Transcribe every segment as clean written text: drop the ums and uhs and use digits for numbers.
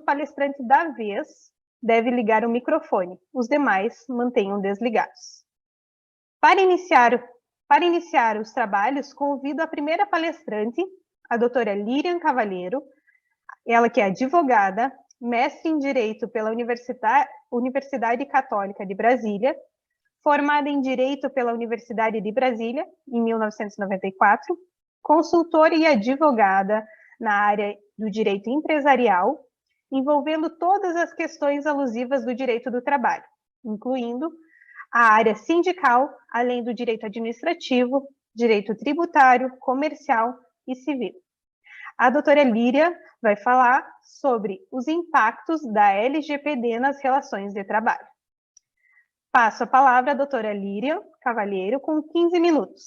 palestrante da vez deve ligar o microfone, os demais mantenham desligados. Para iniciar os trabalhos, convido a primeira palestrante, a doutora Líria Cavalheiro, ela que é advogada, mestre em Direito pela Universidade Católica de Brasília, formada em Direito pela Universidade de Brasília, em 1994, consultora e advogada na área do direito empresarial, envolvendo todas as questões alusivas do direito do trabalho, incluindo a área sindical, além do direito administrativo, direito tributário, comercial e civil. A doutora Líria vai falar sobre os impactos da LGPD nas relações de trabalho. Passo a palavra à doutora Líria Cavalheiro com 15 minutos.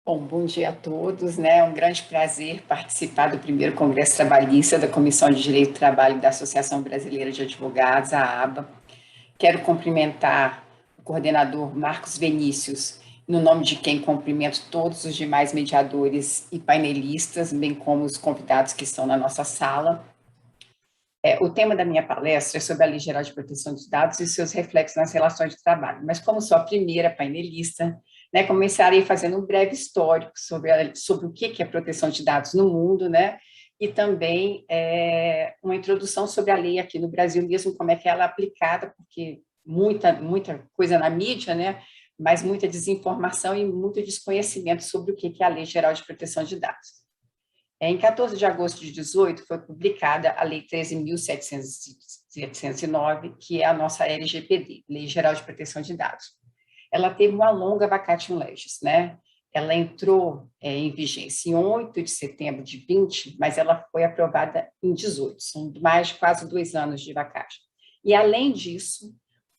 Bom dia a todos, né? É um grande prazer participar do primeiro Congresso Trabalhista da Comissão de Direito do Trabalho da Associação Brasileira de Advogados, a ABA. Quero cumprimentar o coordenador Marcos Vinícius, no nome de quem cumprimento todos os demais mediadores e painelistas, bem como os convidados que estão na nossa sala. O tema da minha palestra é sobre a Lei Geral de Proteção dos Dados e seus reflexos nas relações de trabalho, mas como sou a primeira painelista, né, começarei fazendo um breve histórico sobre o que é proteção de dados no mundo, né, e também uma introdução sobre a lei aqui no Brasil mesmo, como é que ela é aplicada, porque muita coisa na mídia, né, mas muita desinformação e muito desconhecimento sobre o que é a Lei Geral de Proteção de Dados. Em 14 de agosto de 2018, foi publicada a Lei 13.709, que é a nossa LGPD, Lei Geral de Proteção de Dados. Ela teve uma longa vacatio legis, né? Ela entrou em vigência em 8 de setembro de 20, mas ela foi aprovada em 18, são mais de quase 2 anos de vacatio. E, além disso,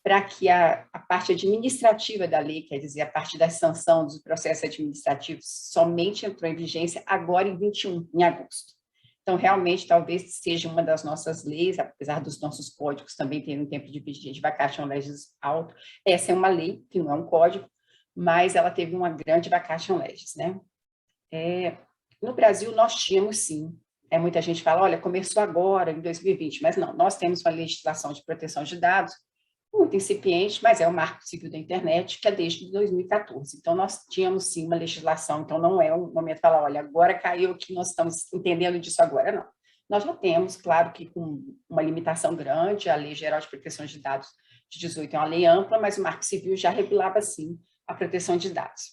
para que a parte administrativa da lei, quer dizer, a parte da sanção dos processos administrativos, somente entrou em vigência agora em 21, em agosto. Então, realmente, talvez seja uma das nossas leis, apesar dos nossos códigos também terem um tempo de vigência de vacatio legis alto, essa é uma lei, que não é um código, mas ela teve uma grande vacatio legis, né? No Brasil, nós tínhamos, sim, muita gente fala, olha, começou agora, em 2020, mas não, nós temos uma legislação de proteção de dados, muito incipiente, mas é o Marco Civil da Internet, que é desde 2014. Então, nós tínhamos, sim, uma legislação, então não é um momento de falar, olha, agora caiu aqui, nós estamos entendendo disso agora, não. Nós já temos, claro que com uma limitação grande, a Lei Geral de Proteção de Dados de 18 é uma lei ampla, mas o Marco Civil já regulava, sim, a proteção de dados.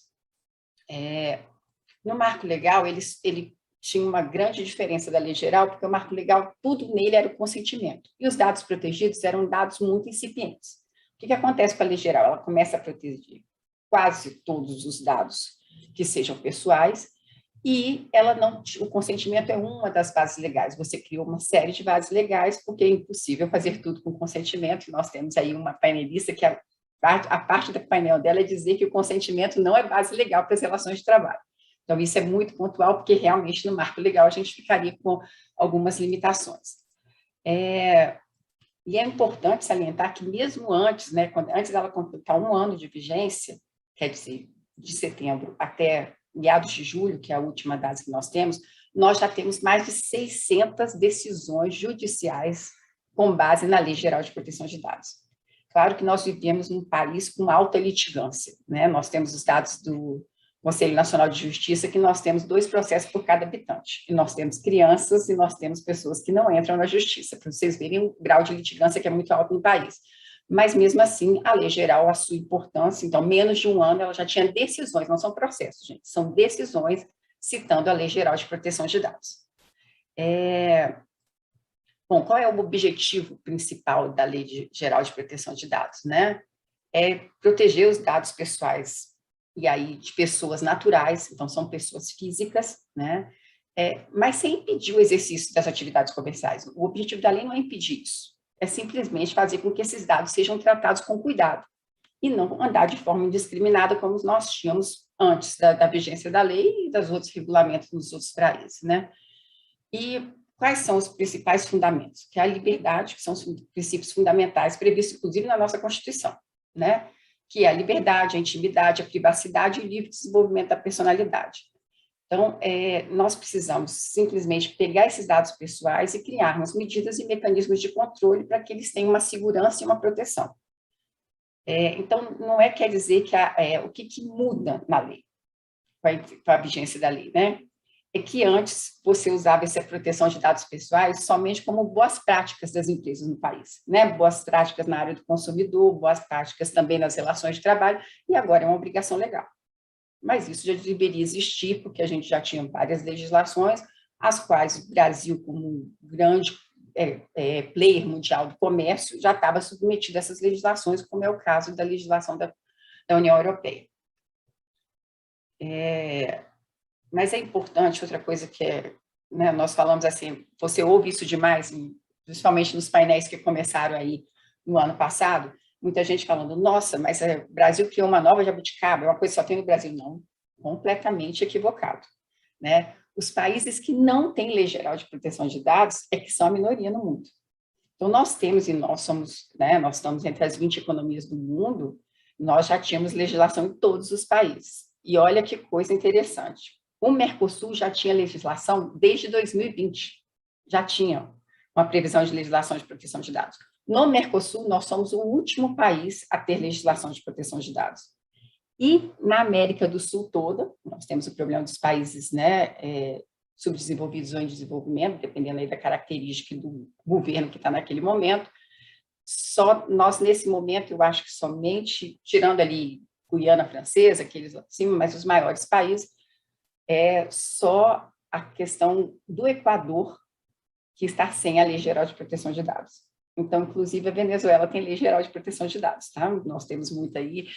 No Marco Legal, ele tinha uma grande diferença da Lei Geral, porque o Marco Legal, tudo nele era o consentimento, e os dados protegidos eram dados muito incipientes. O que acontece com a Lei Geral? Ela começa a proteger quase todos os dados que sejam pessoais, e o consentimento é uma das bases legais. Você criou uma série de bases legais, porque é impossível fazer tudo com consentimento. Nós temos aí uma painelista que a parte do painel dela é dizer que o consentimento não é base legal para as relações de trabalho. Então, isso é muito pontual, porque realmente no marco legal a gente ficaria com algumas limitações. E é importante salientar que mesmo antes, né, antes dela completar 1 ano de vigência, quer dizer, de setembro até meados de julho, que é a última data que nós já temos mais de 600 decisões judiciais com base na Lei Geral de Proteção de Dados. Claro que nós vivemos num país com alta litigância, né? Nós temos os dados do Conselho Nacional de Justiça, que nós temos 2 processos por cada habitante. E nós temos crianças e nós temos pessoas que não entram na justiça, para vocês verem o grau de litigância que é muito alto no país. Mas, mesmo assim, a lei geral, a sua importância, então, menos de 1 ano, ela já tinha decisões, não são processos, gente, são decisões citando a Lei Geral de Proteção de Dados. Bom, qual é o objetivo principal da Lei Geral de Proteção de Dados, né? É proteger os dados pessoais e aí de pessoas naturais, então são pessoas físicas, né? Mas sem impedir o exercício das atividades comerciais. O objetivo da lei não é impedir isso, é simplesmente fazer com que esses dados sejam tratados com cuidado e não andar de forma indiscriminada como nós tínhamos antes da vigência da lei e dos outros regulamentos nos outros países, né? E quais são os principais fundamentos? Que é a liberdade, que são os princípios fundamentais previstos, inclusive, na nossa Constituição, né? Que é a liberdade, a intimidade, a privacidade e o livre desenvolvimento da personalidade. Então, nós precisamos simplesmente pegar esses dados pessoais e criarmos medidas e mecanismos de controle para que eles tenham uma segurança e uma proteção. Então, não quer dizer que o que muda na lei, com a vigência da lei, né? É que antes você usava essa proteção de dados pessoais somente como boas práticas das empresas no país, né? Boas práticas na área do consumidor, boas práticas também nas relações de trabalho, e agora é uma obrigação legal. Mas isso já deveria existir, porque a gente já tinha várias legislações, as quais o Brasil, como um grande player mundial do comércio, já estava submetido a essas legislações, como é o caso da legislação da União Europeia. Mas é importante, outra coisa que né, nós falamos assim, você ouve isso demais, principalmente nos painéis que começaram aí no ano passado, muita gente falando, nossa, mas o Brasil criou uma nova jabuticaba, é uma coisa que só tem no Brasil. Não, completamente equivocado, né? Os países que não têm lei geral de proteção de dados é que são a minoria no mundo. Então, nós temos, e nós somos, né, nós estamos entre as 20 economias do mundo, nós já tínhamos legislação em todos os países. E olha que coisa interessante. O Mercosul já tinha legislação desde 2020. Já tinha uma previsão de legislação de proteção de dados. No Mercosul, nós somos o último país a ter legislação de proteção de dados. E na América do Sul toda, nós temos o problema dos países, né, subdesenvolvidos ou em desenvolvimento, dependendo aí da característica do governo que está naquele momento. Só nós, nesse momento, eu acho que somente, tirando ali Guiana Francesa, aqueles lá de cima, mas os maiores países, é só a questão do Equador que está sem a Lei Geral de Proteção de Dados. Então, inclusive, a Venezuela tem Lei Geral de Proteção de Dados, tá? Nós temos muito aí.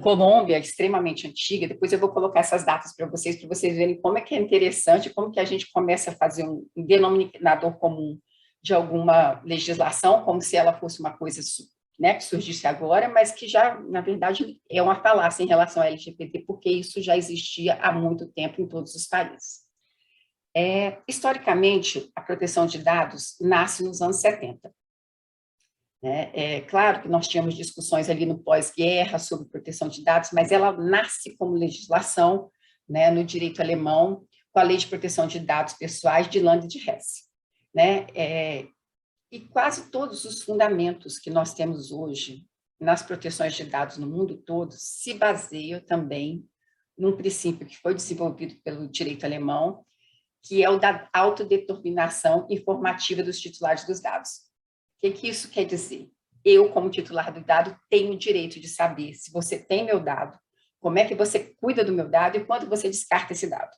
Colômbia, extremamente antiga. Depois eu vou colocar essas datas para vocês verem como é que é interessante, como que a gente começa a fazer um denominador comum de alguma legislação, como se ela fosse uma coisa, né, que surgisse agora, mas que já, na verdade, é uma falácia em relação ao LGPD, porque isso já existia há muito tempo em todos os países. Historicamente, a proteção de dados nasce nos anos 70. É claro que nós tínhamos discussões ali no pós-guerra sobre proteção de dados, mas ela nasce como legislação, né, no direito alemão, com a Lei de Proteção de Dados Pessoais de Land e de Hesse. Né? E quase todos os fundamentos que nós temos hoje nas proteções de dados no mundo todo se baseiam também num princípio que foi desenvolvido pelo direito alemão, que é o da autodeterminação informativa dos titulares dos dados. O que isso quer dizer? Eu, como titular do dado, tenho o direito de saber se você tem meu dado, como é que você cuida do meu dado e quando você descarta esse dado.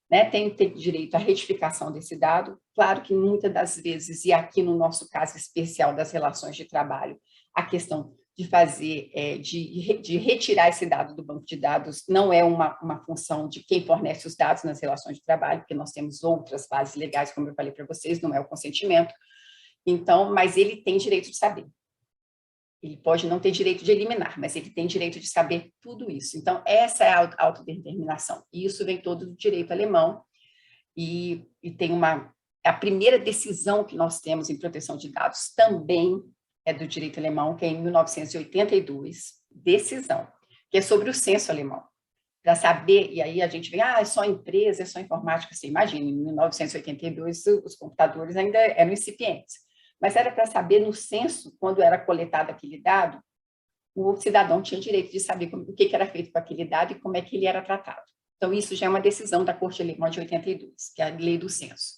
Né? Tem direito à retificação desse dado. Claro que muitas das vezes, e aqui no nosso caso especial das relações de trabalho, a questão de fazer, de retirar esse dado do banco de dados não é uma função de quem fornece os dados nas relações de trabalho, porque nós temos outras bases legais, como eu falei para vocês, não é o consentimento. Então, mas ele tem direito de saber. Ele pode não ter direito de eliminar, mas ele tem direito de saber tudo isso. Então, essa é a autodeterminação. E isso vem todo do direito alemão. E tem a primeira decisão que nós temos em proteção de dados também é do direito alemão, que é em 1982, decisão, que é sobre o censo alemão. Para saber, e aí a gente vê, é só empresa, é só informática. Você imagina, em 1982 os computadores ainda eram incipientes. Mas era para saber no censo, quando era coletado aquele dado, o cidadão tinha direito de saber o que era feito com aquele dado e como é que ele era tratado. Então, isso já é uma decisão da Corte Alemã de 82, que é a lei do censo.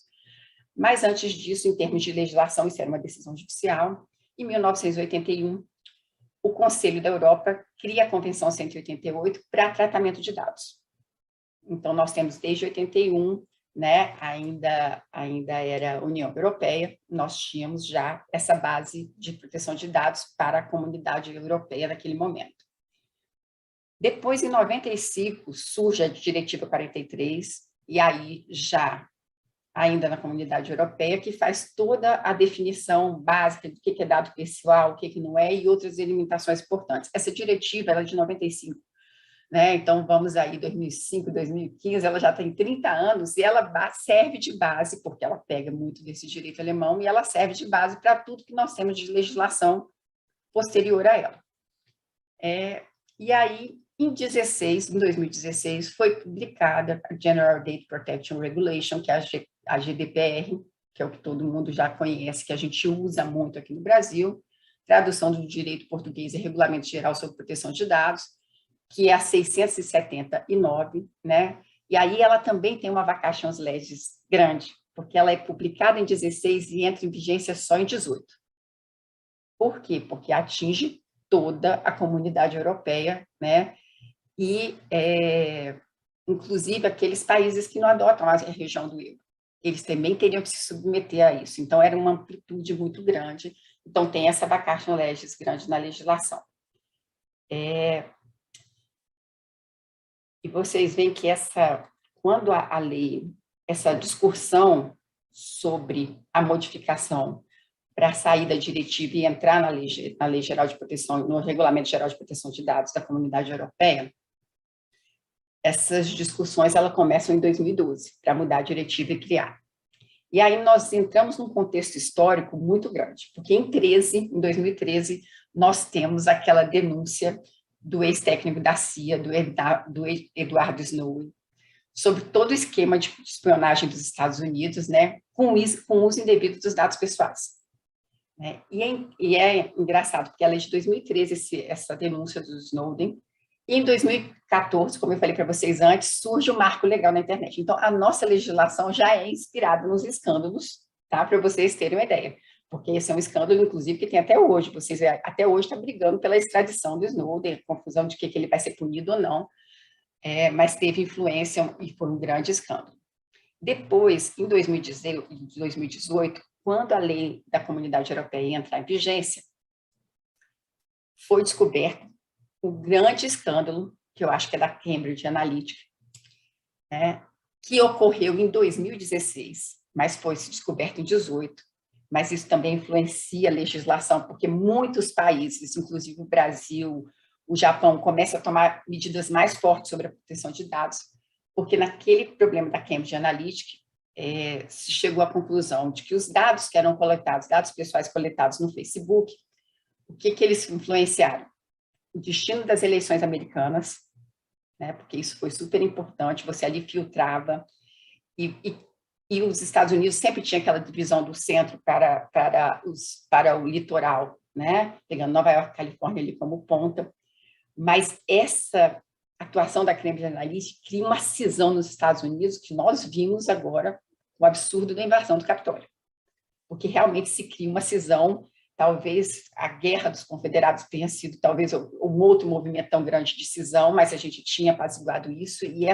Mas antes disso, em termos de legislação, isso era uma decisão judicial. Em 1981, o Conselho da Europa cria a Convenção 188 para tratamento de dados. Então, nós temos desde 81, né, ainda era União Europeia, nós tínhamos já essa base de proteção de dados para a comunidade europeia naquele momento. Depois, em 95, surge a Diretiva 43, e aí já, ainda na comunidade europeia, que faz toda a definição básica do que é dado pessoal, o que não é, e outras delimitações importantes. Essa diretiva ela é de 95. Né? Então, vamos aí, 2005, 2015, ela já tem 30 anos e ela serve de base, porque ela pega muito desse direito alemão, e ela serve de base para tudo que nós temos de legislação posterior a ela. E aí, Em 2016, foi publicada a General Data Protection Regulation, que é a GDPR, que é o que todo mundo já conhece, que a gente usa muito aqui no Brasil, tradução do direito português e Regulamento Geral sobre Proteção de Dados, que é a 679, né? E aí ela também tem uma vacatio legis grande, porque ela é publicada em 16 e entra em vigência só em 18. Por quê? Porque atinge toda a comunidade europeia, né? E, inclusive, aqueles países que não adotam a região do euro. Eles também teriam que se submeter a isso. Então, era uma amplitude muito grande. Então, tem essa vacatio legis grande na legislação. E vocês veem que quando a lei, essa discussão sobre a modificação para sair da diretiva e entrar na lei geral de proteção, no Regulamento Geral de Proteção de Dados da Comunidade Europeia, essas discussões começam em 2012, para mudar a diretiva e criar. E aí nós entramos num contexto histórico muito grande, porque em 2013, nós temos aquela denúncia do ex-técnico da CIA, do Edward Snowden, sobre todo o esquema de espionagem dos Estados Unidos, né, com o uso indevido dos dados pessoais. Né? E é engraçado, porque a lei de 2013, essa denúncia do Snowden, e em 2014, como eu falei para vocês antes, surge o marco legal na internet. Então, a nossa legislação já é inspirada nos escândalos, tá? Para vocês terem uma ideia. Porque esse é um escândalo, inclusive, que tem até hoje. Vocês até hoje está brigando pela extradição do Snowden, confusão de que ele vai ser punido ou não, mas teve influência e foi um grande escândalo. Depois, em 2018, quando a lei da Comunidade Europeia entra em vigência, foi descoberto o grande escândalo, que eu acho que é da Cambridge Analytica, né, que ocorreu em 2016, mas foi descoberto em 2018. Mas isso também influencia a legislação, porque muitos países, inclusive o Brasil, o Japão, começam a tomar medidas mais fortes sobre a proteção de dados, porque naquele problema da Cambridge Analytica, se chegou à conclusão de que os dados que eram coletados, dados pessoais coletados no Facebook, o que eles influenciaram? O destino das eleições americanas, né, porque isso foi super importante, você ali filtrava, e os Estados Unidos sempre tinha aquela divisão do centro para o litoral, né, pegando Nova York, Califórnia ali como ponta, mas essa atuação da Cambridge Analytica cria uma cisão nos Estados Unidos que nós vimos agora o absurdo da invasão do Capitólio, porque realmente se cria uma cisão. Talvez a Guerra dos Confederados tenha sido talvez um outro movimento tão grande de cisão, mas a gente tinha apaziguado isso, e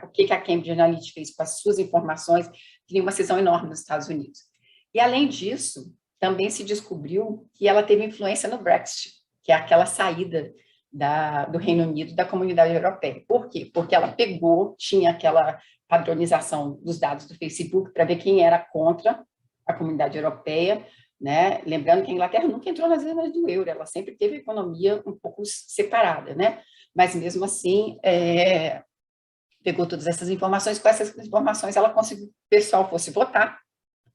o que a Cambridge Analytica fez com as suas informações, cria uma cisão enorme nos Estados Unidos. E, além disso, também se descobriu que ela teve influência no Brexit, que é aquela saída do Reino Unido da Comunidade Europeia. Por quê? Porque ela tinha aquela padronização dos dados do Facebook para ver quem era contra a Comunidade Europeia, né? Lembrando que a Inglaterra nunca entrou nas zonas do euro, ela sempre teve a economia um pouco separada, né? Mas mesmo assim, pegou todas essas informações, com essas informações ela conseguiu que o pessoal fosse votar,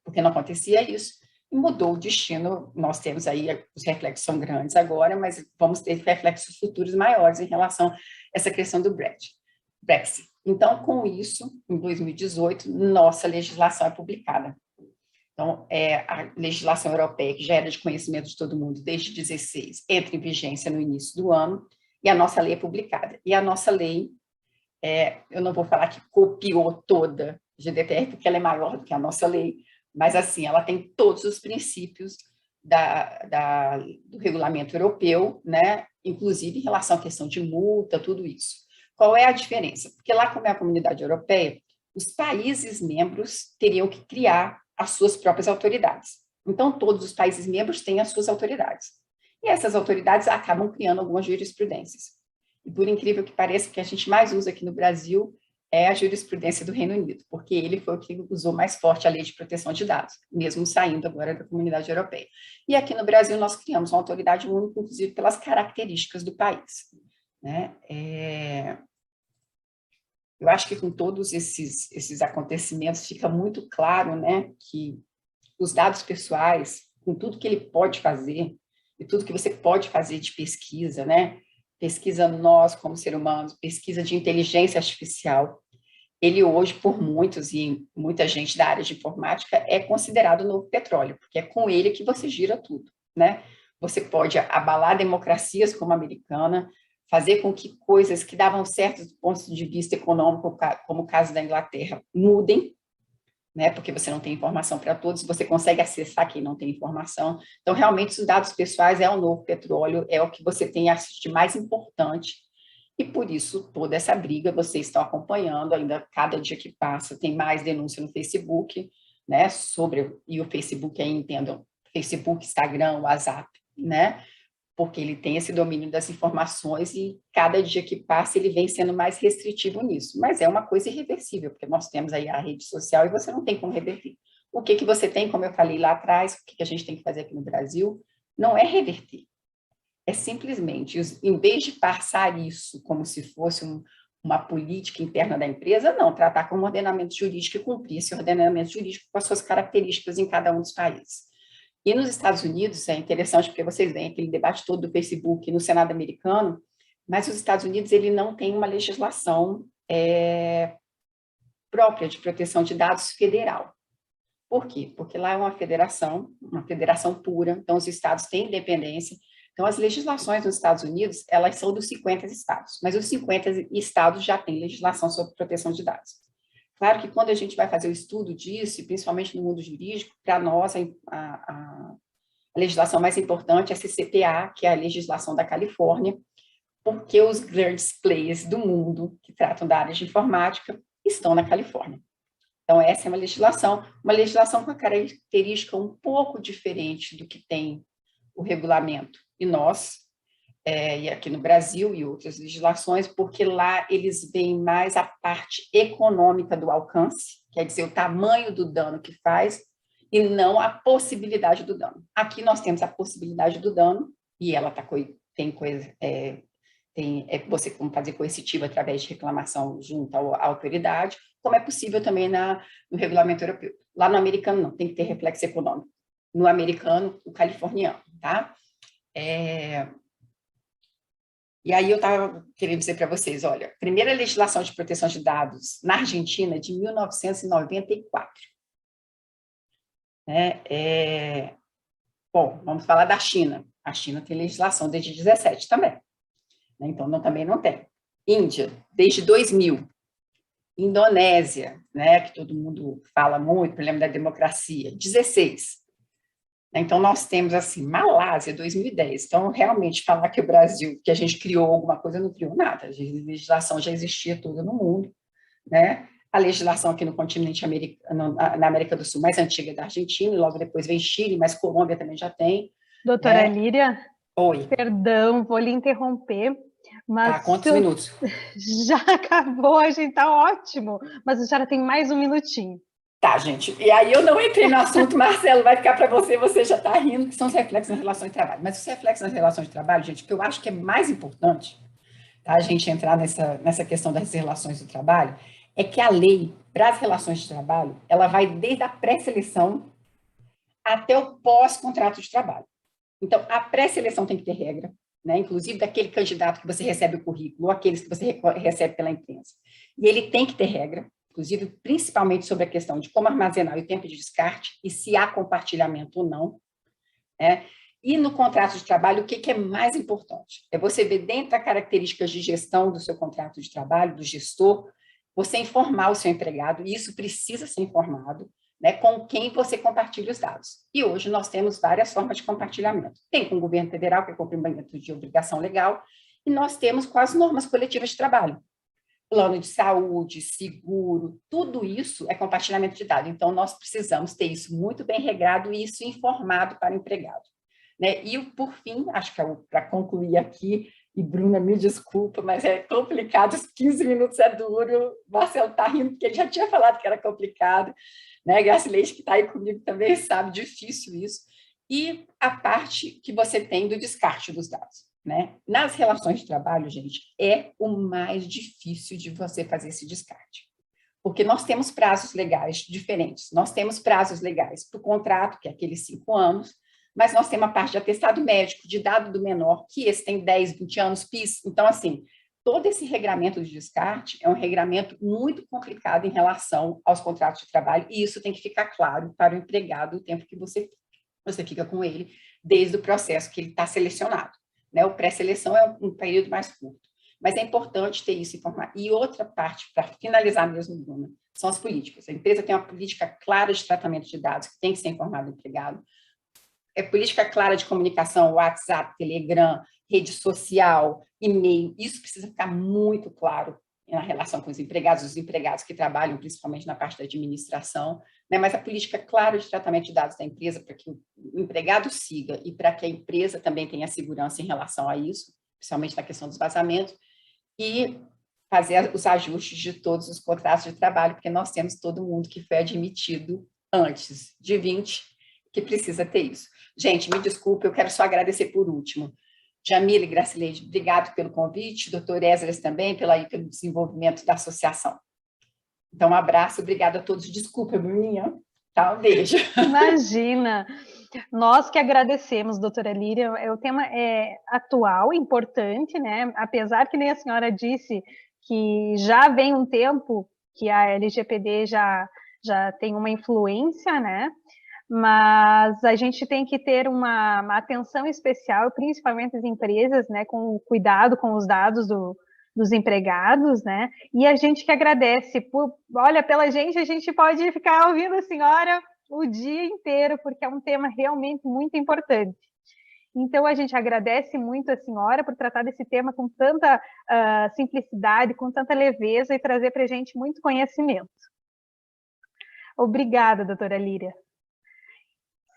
porque não acontecia isso, e mudou o destino. Nós temos aí, os reflexos são grandes agora, mas vamos ter reflexos futuros maiores em relação a essa questão do Brexit. Então, com isso, em 2018, nossa legislação é publicada. Então, a legislação europeia, que já era de conhecimento de todo mundo desde 2016, entra em vigência no início do ano, e a nossa lei é publicada. E a nossa lei, eu não vou falar que copiou toda a GDPR, porque ela é maior do que a nossa lei, mas, assim, ela tem todos os princípios do regulamento europeu, né? Inclusive em relação à questão de multa, tudo isso. Qual é a diferença? Porque lá, como é a Comunidade Europeia, os países membros teriam que criar as suas próprias autoridades. Então, todos os países membros têm as suas autoridades. E essas autoridades acabam criando algumas jurisprudências. E, por incrível que pareça, o que a gente mais usa aqui no Brasil é a jurisprudência do Reino Unido, porque ele foi o que usou mais forte a lei de proteção de dados, mesmo saindo agora da Comunidade Europeia. E aqui no Brasil nós criamos uma autoridade única, inclusive pelas características do país, né? Eu acho que com todos esses acontecimentos fica muito claro, né, que os dados pessoais, com tudo que ele pode fazer, e tudo que você pode fazer de pesquisa, né, pesquisa nós como seres humanos, pesquisa de inteligência artificial, ele hoje, por muitos e muita gente da área de informática, é considerado o novo petróleo, porque é com ele que você gira tudo, né? Você pode abalar democracias como a americana, fazer com que coisas que davam certo do ponto de vista econômico, como o caso da Inglaterra, mudem, né? Porque você não tem informação para todos, você consegue acessar quem não tem informação. Então, realmente, os dados pessoais é o novo petróleo, é o que você tem de mais importante. E por isso, toda essa briga vocês estão acompanhando, ainda cada dia que passa tem mais denúncia no Facebook, né, e o Facebook aí, entendam, Facebook, Instagram, WhatsApp, né, porque ele tem esse domínio das informações e cada dia que passa ele vem sendo mais restritivo nisso, mas é uma coisa irreversível, porque nós temos aí a rede social e você não tem como reverter. O que você tem, como eu falei lá atrás, o que a gente tem que fazer aqui no Brasil, não é reverter. É simplesmente, em vez de passar isso como se fosse uma política interna da empresa, não, tratar como ordenamento jurídico e cumprir esse ordenamento jurídico com as suas características em cada um dos países. E nos Estados Unidos, é interessante porque vocês veem aquele debate todo do Facebook no Senado americano, mas os Estados Unidos ele não tem uma legislação própria de proteção de dados federal. Por quê? Porque lá é uma federação pura, então os estados têm independência. Então, as legislações nos Estados Unidos, elas são dos 50 estados, mas os 50 estados já têm legislação sobre proteção de dados. Claro que quando a gente vai fazer o estudo disso, e principalmente no mundo jurídico, para nós a legislação mais importante é a CCPA, que é a legislação da Califórnia, porque os grandes players do mundo que tratam da área de informática estão na Califórnia. Então, essa é uma legislação com a característica um pouco diferente do que tem o regulamento. E nós, e aqui no Brasil e outras legislações, porque lá eles veem mais a parte econômica do alcance, quer dizer, o tamanho do dano que faz, e não a possibilidade do dano. Aqui nós temos a possibilidade do dano, e ela tem coisa... você como fazer coercitivo através de reclamação junto à autoridade, como é possível também no regulamento europeu. Lá no americano não, tem que ter reflexo econômico. No americano, o californiano, tá? E aí eu estava querendo dizer para vocês, olha, primeira legislação de proteção de dados na Argentina é de 1994. Bom, vamos falar da China. A China tem legislação desde 2017 também. Então, também não tem. Índia, desde 2000. Indonésia, né, que todo mundo fala muito, problema da democracia, 16. Então, nós temos, assim, Malásia, 2010. Então, realmente, falar que o Brasil, que a gente criou alguma coisa, não criou nada. A legislação já existia toda no mundo, né? A legislação aqui no continente americano, na América do Sul, mais antiga é da Argentina, e logo depois vem Chile, mas Colômbia também já tem. Doutora Líria, oi. Perdão, vou lhe interromper, mas... Tá, quantos minutos? Já acabou, a gente tá ótimo, mas a senhora tem mais um minutinho. Tá, gente, e aí eu não entrei no assunto, Marcelo, vai ficar para você já está rindo, que são os reflexos nas relações de trabalho. Mas os reflexos nas relações de trabalho, gente, o que eu acho que é mais importante, tá, a gente entrar nessa questão das relações do trabalho, é que a lei, para as relações de trabalho, ela vai desde a pré-seleção até o pós-contrato de trabalho. Então, a pré-seleção tem que ter regra, né? Inclusive daquele candidato que você recebe o currículo, ou aqueles que você recebe pela imprensa. E ele tem que ter regra, inclusive, principalmente sobre a questão de como armazenar o tempo de descarte e se há compartilhamento ou não, né? E no contrato de trabalho, o que é mais importante? É você ver dentro das características de gestão do seu contrato de trabalho, do gestor, você informar o seu empregado, e isso precisa ser informado, né, com quem você compartilha os dados. E hoje nós temos várias formas de compartilhamento. Tem com o governo federal, que é cumprimento de obrigação legal, e nós temos com as normas coletivas de trabalho. Plano de saúde, seguro, tudo isso é compartilhamento de dados. Então, nós precisamos ter isso muito bem regrado e isso informado para o empregado, né? E, por fim, acho que para concluir aqui, e Bruna, me desculpa, mas é complicado, os 15 minutos é duro, o Marcelo está rindo, porque ele já tinha falado que era complicado, né? Graça Leite, que está aí comigo, também sabe, difícil isso. E a parte que você tem do descarte dos dados, né? Nas relações de trabalho, gente, é o mais difícil de você fazer esse descarte. Porque nós temos prazos legais diferentes. Nós temos prazos legais para o contrato, que é aqueles 5 anos. mas nós temos a parte de atestado médico, de dado do menor, que esse tem 10, 20 anos, PIS. Então, assim, todo esse regramento de descarte é um regramento muito complicado em relação aos contratos de trabalho, e isso tem que ficar claro para o empregado o tempo que você fica com ele, desde o processo que ele está selecionado. Né? O pré-seleção é um período mais curto. Mas é importante ter isso informado. E outra parte, para finalizar mesmo, Bruna, são as políticas. A empresa tem uma política clara de tratamento de dados, que tem que ser informado ao empregado. É política clara de comunicação, WhatsApp, Telegram, rede social, e-mail. Isso precisa ficar muito claro na relação com os empregados que trabalham principalmente na parte da administração, né? Mas a política clara de tratamento de dados da empresa para que o empregado siga e para que a empresa também tenha segurança em relação a isso, principalmente na questão dos vazamentos, e fazer os ajustes de todos os contratos de trabalho, porque nós temos todo mundo que foi admitido antes de 20, que precisa ter isso. Gente, me desculpe, eu quero só agradecer por último. Jamila e Gracileide, obrigado pelo convite, doutor Esdras também, pelo desenvolvimento da associação. Então, um abraço, obrigada a todos. Desculpa, Bruninha. Tá, um beijo. Imagina! Nós que agradecemos, doutora Líria, o tema é atual, importante, né? Apesar que nem a senhora disse que já vem um tempo que a LGPD já tem uma influência, né? Mas a gente tem que ter uma atenção especial, principalmente as empresas, né, com cuidado com os dados dos empregados, né, e a gente que agradece, olha, pela gente, a gente pode ficar ouvindo a senhora o dia inteiro, porque é um tema realmente muito importante. Então, a gente agradece muito a senhora por tratar desse tema com tanta simplicidade, com tanta leveza e trazer para a gente muito conhecimento. Obrigada, doutora Líria.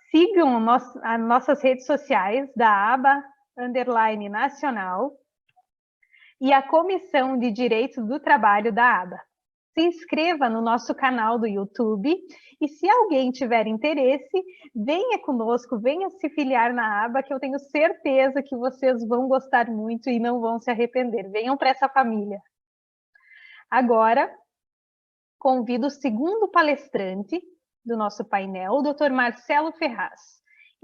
Sigam as nossas redes sociais da aba _nacional e a Comissão de Direitos do Trabalho da aba. Se inscreva no nosso canal do YouTube e se alguém tiver interesse, venha conosco, venha se filiar na aba, que eu tenho certeza que vocês vão gostar muito e não vão se arrepender. Venham para essa família. Agora, convido o segundo palestrante do nosso painel, o Dr. Marcelo Ferraz.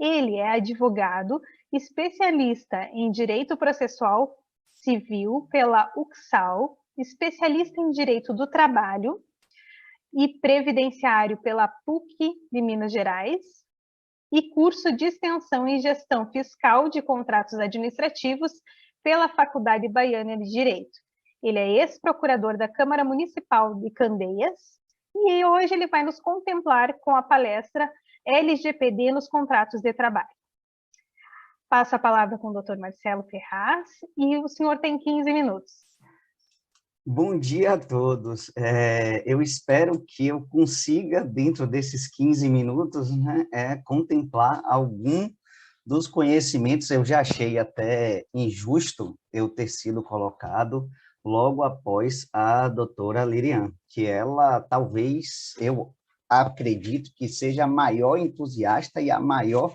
Ele é advogado, especialista em Direito Processual Civil pela UCSAL, especialista em Direito do Trabalho e Previdenciário pela PUC de Minas Gerais e curso de extensão em Gestão Fiscal de Contratos Administrativos pela Faculdade Baiana de Direito. Ele é ex-procurador da Câmara Municipal de Candeias e hoje ele vai nos contemplar com a palestra LGPD nos contratos de trabalho. Passo a palavra com o Dr. Marcelo Ferraz e o senhor tem 15 minutos. Bom dia a todos. Eu espero que eu consiga, dentro desses 15 minutos, né, contemplar algum dos conhecimentos. Eu já achei até injusto eu ter sido colocado logo após a doutora Lirian, que ela talvez, eu acredito que seja a maior entusiasta e a maior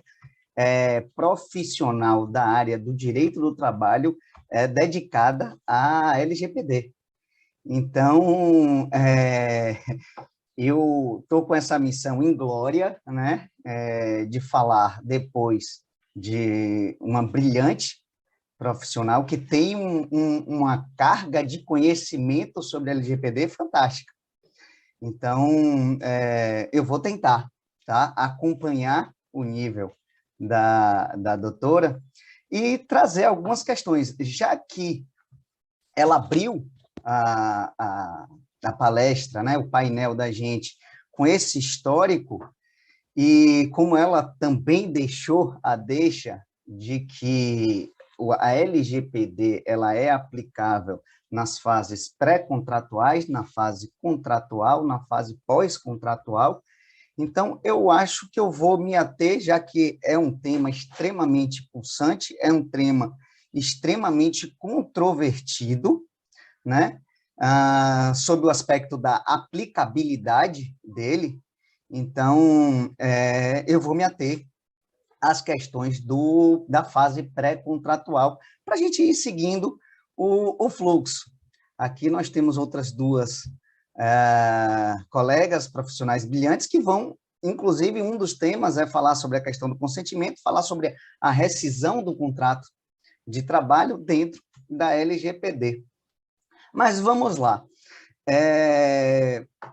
profissional da área do direito do trabalho dedicada à LGPD. Então, eu estou com essa missão inglória, né, de falar depois de uma brilhante profissional que tem uma carga de conhecimento sobre a LGPD fantástica. Então, eu vou tentar, tá, acompanhar o nível da doutora e trazer algumas questões, já que ela abriu a palestra, né, o painel da gente, com esse histórico, e como ela também deixou a deixa de que a LGPD ela é aplicável nas fases pré-contratuais, na fase contratual, na fase pós-contratual. Então, eu acho que eu vou me ater, já que é um tema extremamente pulsante, é um tema extremamente controvertido, né? Sob o aspecto da aplicabilidade dele. Então, eu vou me ater às questões da fase pré-contratual, para a gente ir seguindo o fluxo. Aqui nós temos outras duas colegas profissionais brilhantes que vão inclusive, um dos temas é falar sobre a questão do consentimento, falar sobre a rescisão do contrato de trabalho dentro da LGPD. Mas vamos lá.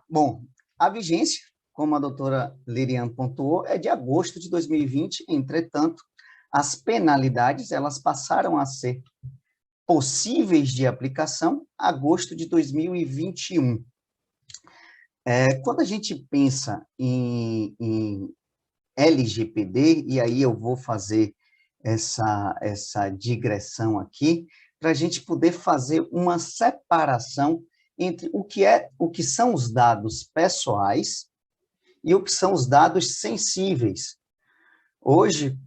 Bom, a vigência, como a doutora Lirian pontuou, é de agosto de 2020, entretanto, as penalidades elas passaram a ser possíveis de aplicação agosto de 2021. Quando a gente pensa em LGPD, e aí eu vou fazer essa digressão aqui, para a gente poder fazer uma separação entre o que são os dados pessoais e o que são os dados sensíveis. Hoje,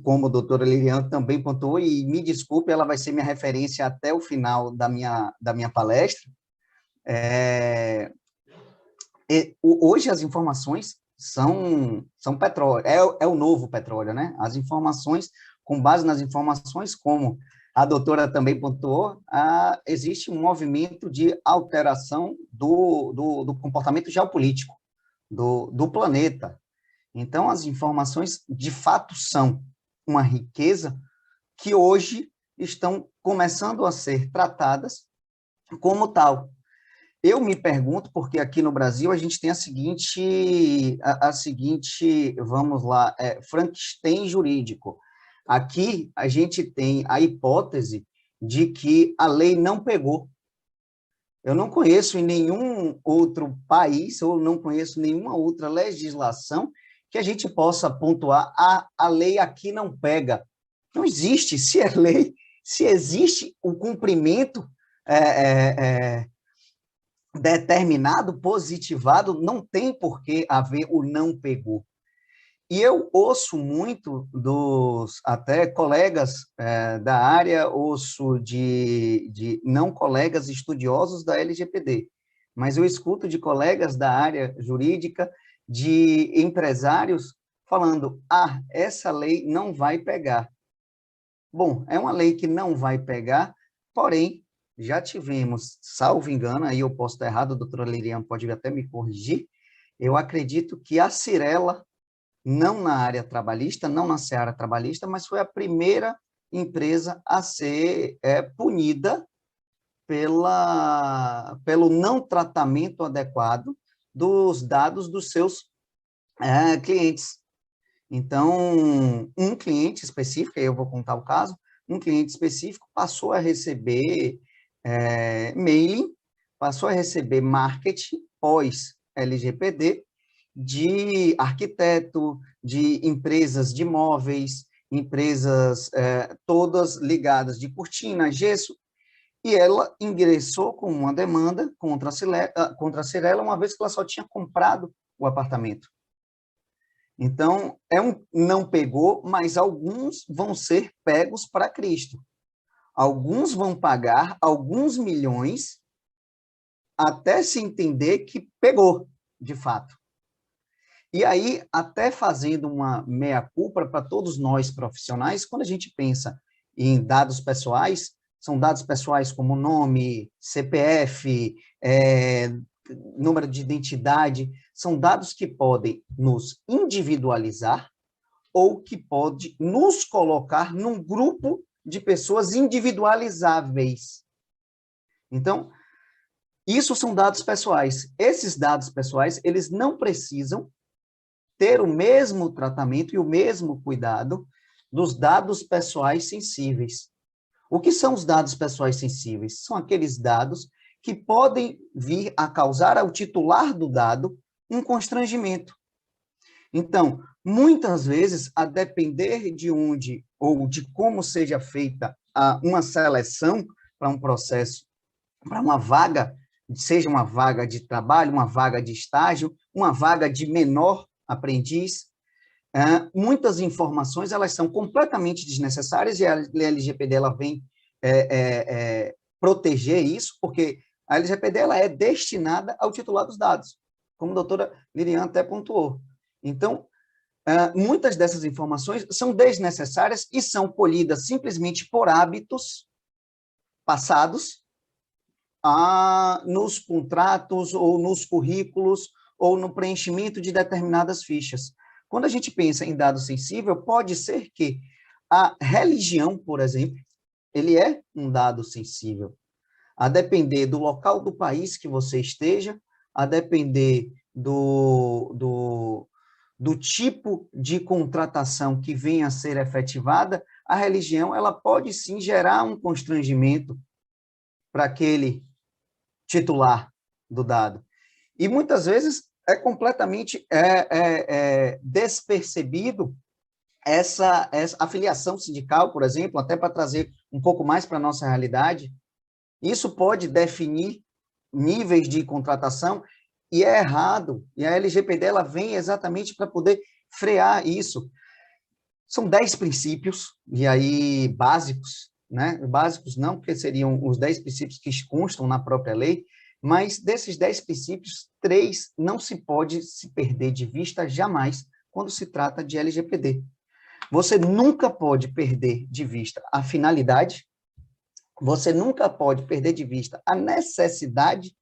como a doutora Lirian também pontuou, e me desculpe, ela vai ser minha referência até o final da minha palestra, hoje as informações são petróleo, é o novo petróleo, né? As informações, com base nas informações, como a doutora também pontuou, existe um movimento de alteração do comportamento geopolítico do planeta. Então, as informações, de fato, são uma riqueza que hoje estão começando a ser tratadas como tal. Eu me pergunto, porque aqui no Brasil a gente tem a seguinte, vamos lá, Frankenstein jurídico. Aqui a gente tem a hipótese de que a lei não pegou. Eu não conheço em nenhum outro país, ou não conheço nenhuma outra legislação que a gente possa pontuar, a lei aqui não pega. Não existe. Se é lei, se existe o cumprimento determinado, positivado, não tem por que haver o não pegou. E eu ouço muito dos até colegas da área, ouço de não colegas estudiosos da LGPD, mas eu escuto de colegas da área jurídica, de empresários, falando, essa lei não vai pegar. Bom, é uma lei que não vai pegar, porém, já tivemos, salvo engano, aí eu posso estar errado, a doutora Lirian pode até me corrigir, eu acredito que a Cyrela, não na área trabalhista, não na seara trabalhista, mas foi a primeira empresa a ser punida pelo não tratamento adequado dos dados dos seus clientes. Então, um cliente específico, aí eu vou contar o caso, um cliente específico passou a receber mailing, passou a receber marketing pós-LGPD de arquiteto, de empresas de móveis, empresas todas ligadas de cortina, gesso, e ela ingressou com uma demanda contra a Cyrela, uma vez que ela só tinha comprado o apartamento. Então, não pegou, mas alguns vão ser pegos para Cristo. Alguns vão pagar alguns milhões até se entender que pegou, de fato. E aí, até fazendo uma meia-culpa para todos nós profissionais, quando a gente pensa em dados pessoais, são dados pessoais como nome, CPF, número de identidade, são dados que podem nos individualizar ou que pode nos colocar num grupo de pessoas individualizáveis. Então, isso são dados pessoais. Esses dados pessoais, eles não precisam ter o mesmo tratamento e o mesmo cuidado dos dados pessoais sensíveis. O que são os dados pessoais sensíveis? São aqueles dados que podem vir a causar ao titular do dado um constrangimento. Então, muitas vezes, a depender de onde ou de como seja feita uma seleção para um processo, para uma vaga, seja uma vaga de trabalho, uma vaga de estágio, uma vaga de menor aprendiz, muitas informações elas são completamente desnecessárias e a LGPD ela vem proteger isso, porque a LGPD ela é destinada ao titular dos dados, como a doutora Lirian até pontuou. Então, muitas dessas informações são desnecessárias e são colhidas simplesmente por hábitos passados nos contratos ou nos currículos ou no preenchimento de determinadas fichas. Quando a gente pensa em dado sensível, pode ser que a religião, por exemplo, ele é um dado sensível. A depender do local do país que você esteja, a depender do tipo de contratação que venha a ser efetivada, a religião ela pode sim gerar um constrangimento para aquele titular do dado. E muitas vezes é completamente despercebido essa afiliação sindical, por exemplo, até para trazer um pouco mais para a nossa realidade. Isso pode definir níveis de contratação e é errado. E a LGPD ela vem exatamente para poder frear isso. São 10 princípios, e aí básicos, né? Básicos não, porque seriam os 10 princípios que constam na própria lei, mas desses 10 princípios, 3 não se pode se perder de vista jamais quando se trata de LGPD. Você nunca pode perder de vista a finalidade, você nunca pode perder de vista a necessidade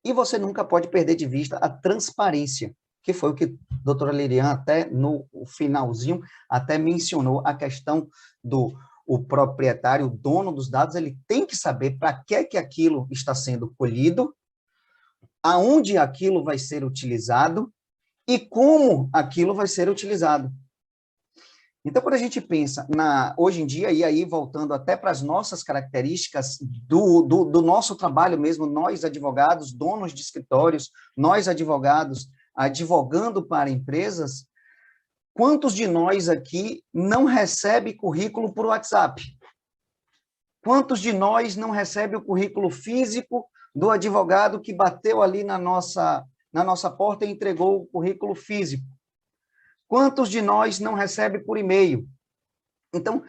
e você nunca pode perder de vista a transparência, que foi o que a doutora Lirian até no finalzinho até mencionou a questão do o proprietário, o dono dos dados, ele tem que saber para que aquilo está sendo colhido, aonde aquilo vai ser utilizado e como aquilo vai ser utilizado. Então, quando a gente pensa hoje em dia, e aí voltando até para as nossas características do nosso trabalho mesmo, nós advogados, donos de escritórios, nós advogados, advogando para empresas, quantos de nós aqui não recebe currículo por WhatsApp? Quantos de nós não recebe o currículo físico do advogado que bateu ali na nossa porta e entregou o currículo físico? Quantos de nós não recebe por e-mail? Então,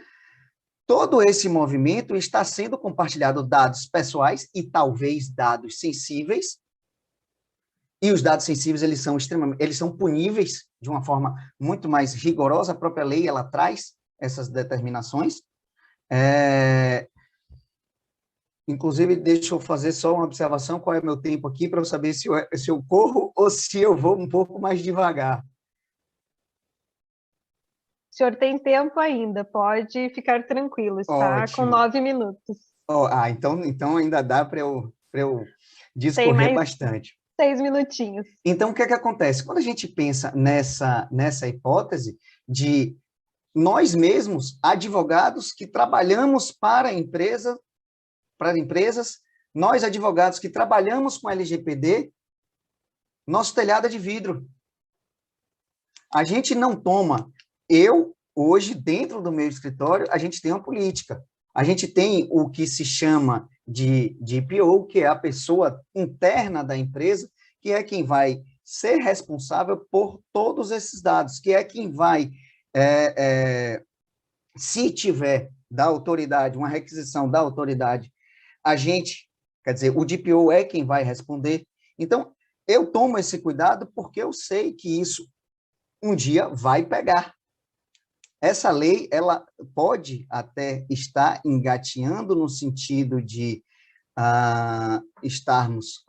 todo esse movimento está sendo compartilhado dados pessoais e talvez dados sensíveis, e os dados sensíveis eles são puníveis de uma forma muito mais rigorosa, a própria lei ela traz essas determinações. Inclusive, deixa eu fazer só uma observação, qual é o meu tempo aqui, para eu saber se eu corro ou se eu vou um pouco mais devagar. O senhor tem tempo ainda, pode ficar tranquilo, está Ótimo. com 9 minutos. Então ainda dá para eu discorrer tem mais bastante. 6 minutinhos. Então, o que é que acontece? Quando a gente pensa nessa hipótese de nós mesmos, advogados que trabalhamos para empresas, nós advogados que trabalhamos com LGPD, nosso telhado é de vidro. A gente não toma... hoje, dentro do meu escritório, a gente tem uma política. A gente tem o que se chama de PO, que é a pessoa interna da empresa, que é quem vai ser responsável por todos esses dados, que é quem vai, se tiver da autoridade, uma requisição da autoridade, quer dizer, o DPO é quem vai responder. Então, eu tomo esse cuidado porque eu sei que isso um dia vai pegar. Essa lei, ela pode até estar engateando no sentido de estarmos,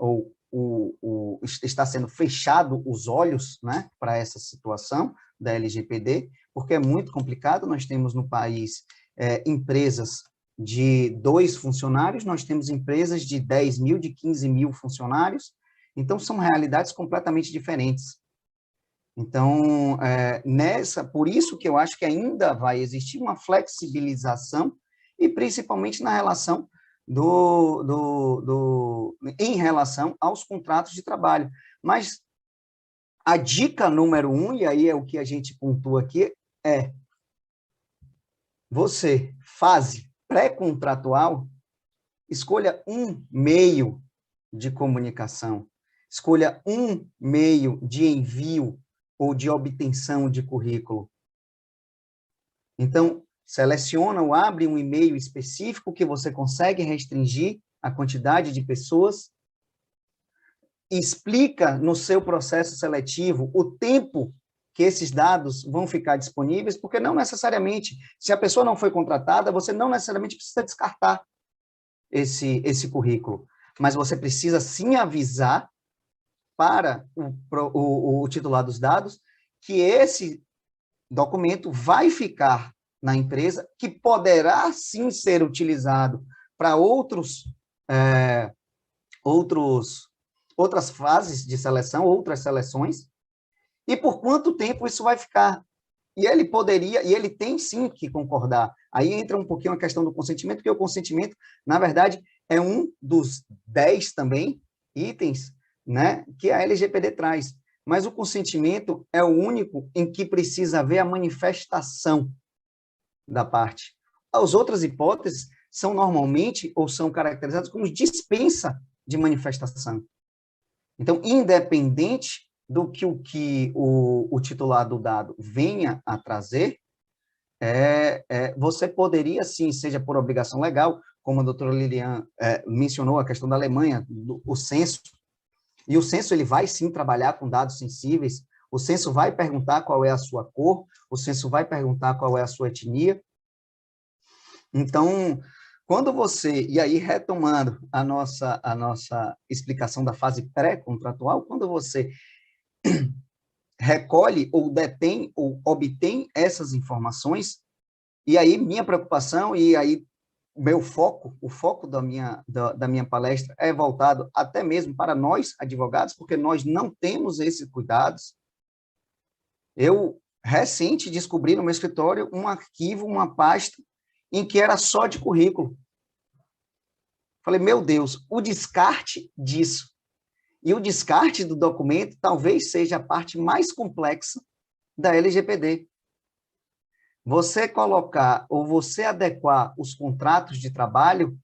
está sendo fechado os olhos, né, para essa situação da LGPD, porque é muito complicado. Nós temos no país empresas de 2 funcionários, nós temos empresas de 10 mil, de 15 mil funcionários, então são realidades completamente diferentes. Então, por isso que eu acho que ainda vai existir uma flexibilização, e principalmente na relação em relação aos contratos de trabalho. Mas a dica número 1, e aí é o que a gente pontua aqui, é você, fase pré-contratual, escolha um meio de comunicação, escolha um meio de envio ou de obtenção de currículo. Então, seleciona ou abre um e-mail específico que você consegue restringir a quantidade de pessoas, explica no seu processo seletivo o tempo que esses dados vão ficar disponíveis, porque não necessariamente, se a pessoa não foi contratada, você não necessariamente precisa descartar esse currículo, mas você precisa sim avisar para o titular dos dados que esse documento vai ficar na empresa, que poderá sim ser utilizado para outras fases de seleção, outras seleções, e por quanto tempo isso vai ficar. E ele tem sim que concordar. Aí entra um pouquinho a questão do consentimento, porque o consentimento, na verdade, é um dos 10 também itens, né, que a LGPD traz. Mas o consentimento é o único em que precisa haver a manifestação da parte. As outras hipóteses são normalmente, ou são caracterizadas como dispensa de manifestação. Então, independente do que o titular do dado venha a trazer, você poderia, sim, seja por obrigação legal, como a doutora Lilian mencionou, a questão da Alemanha, o censo, e o censo ele vai, sim, trabalhar com dados sensíveis, o censo vai perguntar qual é a sua cor, o censo vai perguntar qual é a sua etnia. Então, quando você, e aí retomando a nossa explicação da fase pré-contratual, quando você recolhe ou detém ou obtém essas informações, e aí minha preocupação, e aí meu foco, o foco da minha palestra é voltado até mesmo para nós, advogados, porque nós não temos esses cuidados. Eu, recente, descobri no meu escritório um arquivo, uma pasta, em que era só de currículo. Falei, meu Deus, o descarte disso e o descarte do documento talvez seja a parte mais complexa da LGPD. Você colocar ou você adequar os contratos de trabalho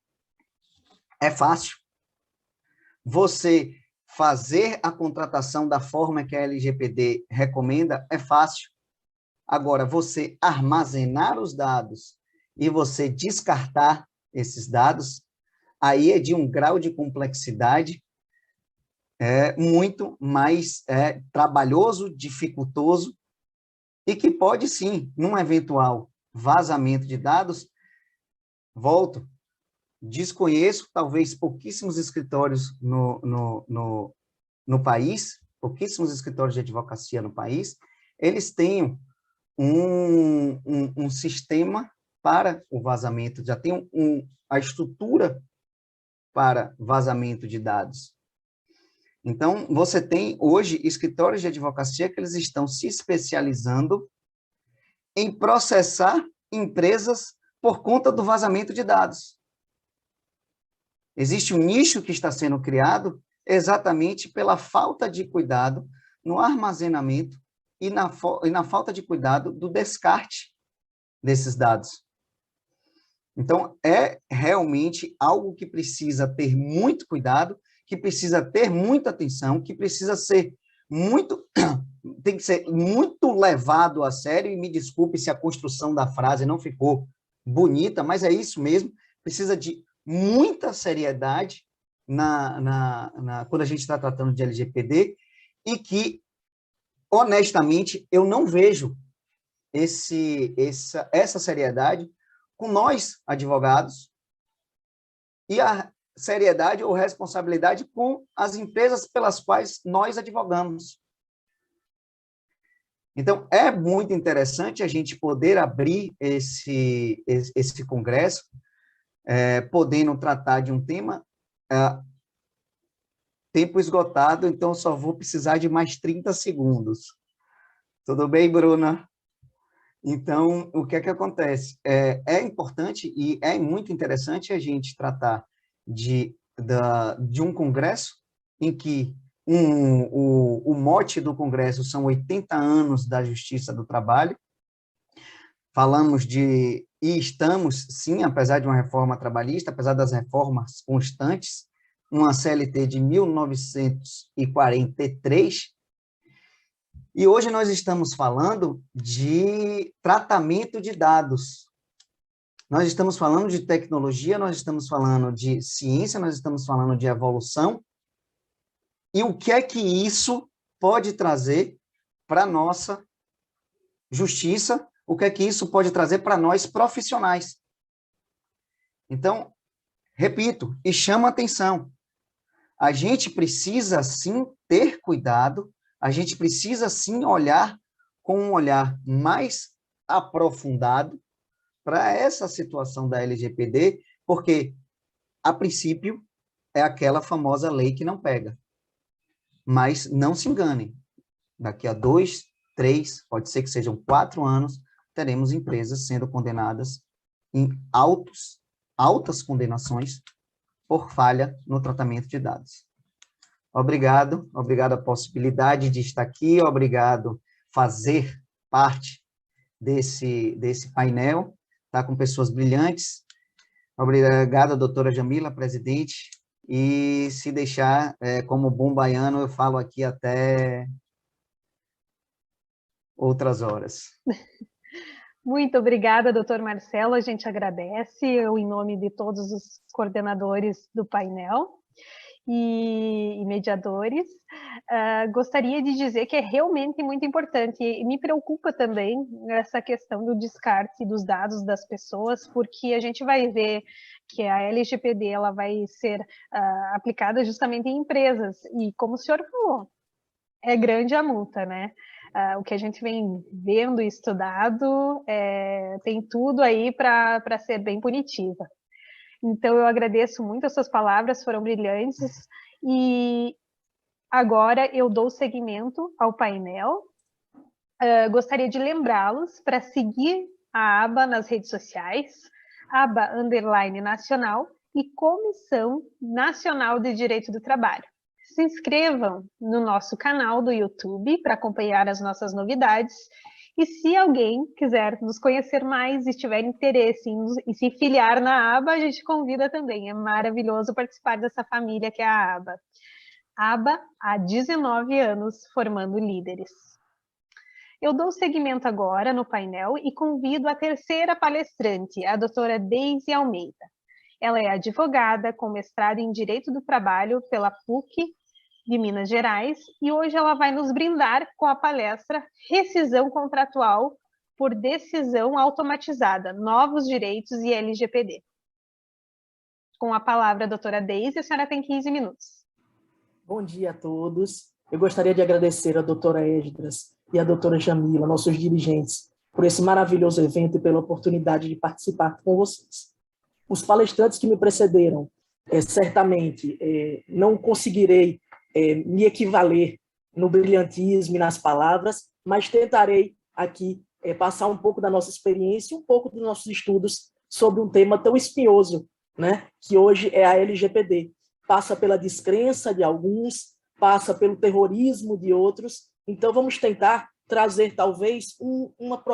é fácil. Você fazer a contratação da forma que a LGPD recomenda é fácil. Agora, você armazenar os dados e você descartar esses dados, aí é de um grau de complexidade muito mais trabalhoso, dificultoso, e que pode, sim, num eventual vazamento de dados, desconheço, talvez pouquíssimos escritórios no país, pouquíssimos escritórios de advocacia no país, eles tenham um sistema para o vazamento, já tem a estrutura para vazamento de dados. Então, você tem hoje escritórios de advocacia que eles estão se especializando em processar empresas por conta do vazamento de dados. Existe um nicho que está sendo criado exatamente pela falta de cuidado no armazenamento e na falta de cuidado do descarte desses dados. Então, é realmente algo que precisa ter muito cuidado, que precisa ter muita atenção, que precisa ser tem que ser muito levado a sério, e me desculpe se a construção da frase não ficou bonita, mas é isso mesmo, precisa de muita seriedade quando a gente está tratando de LGPD, e que, honestamente, eu não vejo essa seriedade com nós, advogados, e a seriedade ou responsabilidade com as empresas pelas quais nós advogamos. Então, é muito interessante a gente poder abrir esse congresso, podendo tratar de um tema, tempo esgotado, então só vou precisar de mais 30 segundos. Tudo bem, Bruna? Então, o que é que acontece? É importante e é muito interessante a gente tratar de um congresso em que o mote do congresso são 80 anos da Justiça do Trabalho. Falamos e estamos, sim, apesar de uma reforma trabalhista, apesar das reformas constantes, uma CLT de 1943, e hoje nós estamos falando de tratamento de dados. Nós estamos falando de tecnologia, nós estamos falando de ciência, nós estamos falando de evolução. E o que é que isso pode trazer para a nossa justiça? O que é que isso pode trazer para nós profissionais? Então, repito, e chama atenção, a gente precisa, sim, ter cuidado, a gente precisa, sim, olhar com um olhar mais aprofundado para essa situação da LGPD, porque, a princípio, é aquela famosa lei que não pega. Mas não se enganem, daqui a 2, 3, pode ser que sejam 4 anos, teremos empresas sendo condenadas em altas condenações por falha no tratamento de dados. Obrigado a possibilidade de estar aqui, obrigado fazer parte desse painel, tá, com pessoas brilhantes. Obrigado, doutora Jamila, presidente, e se deixar, como bom baiano, eu falo aqui até outras horas. Muito obrigada, doutor Marcelo, a gente agradece, eu em nome de todos os coordenadores do painel e mediadores, gostaria de dizer que é realmente muito importante, e me preocupa também essa questão do descarte dos dados das pessoas, porque a gente vai ver que a LGPD ela vai ser aplicada justamente em empresas, e como o senhor falou, é grande a multa, né? O que a gente vem vendo e estudado tem tudo aí para ser bem punitiva. Então, eu agradeço muito as suas palavras, foram brilhantes, e agora eu dou seguimento ao painel. Gostaria de lembrá-los para seguir a aba nas redes sociais, aba_nacional e Comissão Nacional de Direito do Trabalho. Se inscrevam no nosso canal do YouTube para acompanhar as nossas novidades. E se alguém quiser nos conhecer mais e tiver interesse em se filiar na aba, a gente convida também. É maravilhoso participar dessa família que é a aba. Aba há 19 anos formando líderes. Eu dou seguimento agora no painel e convido a terceira palestrante, a doutora Deise Almeida. Ela é advogada com mestrado em Direito do Trabalho pela PUC de Minas Gerais, e hoje ela vai nos brindar com a palestra Rescisão Contratual por Decisão Automatizada, Novos Direitos e LGPD. Com a palavra a doutora Deise, a senhora tem 15 minutos. Bom dia a todos. Eu gostaria de agradecer a doutora Esdras e a doutora Jamila, nossos dirigentes, por esse maravilhoso evento e pela oportunidade de participar com vocês. Os palestrantes que me precederam, certamente não conseguirei me equivaler no brilhantismo e nas palavras, mas tentarei aqui passar um pouco da nossa experiência, um pouco dos nossos estudos sobre um tema tão espinhoso, né, que hoje é a LGPD. Passa pela descrença de alguns, passa pelo terrorismo de outros, então vamos tentar trazer talvez uma proposta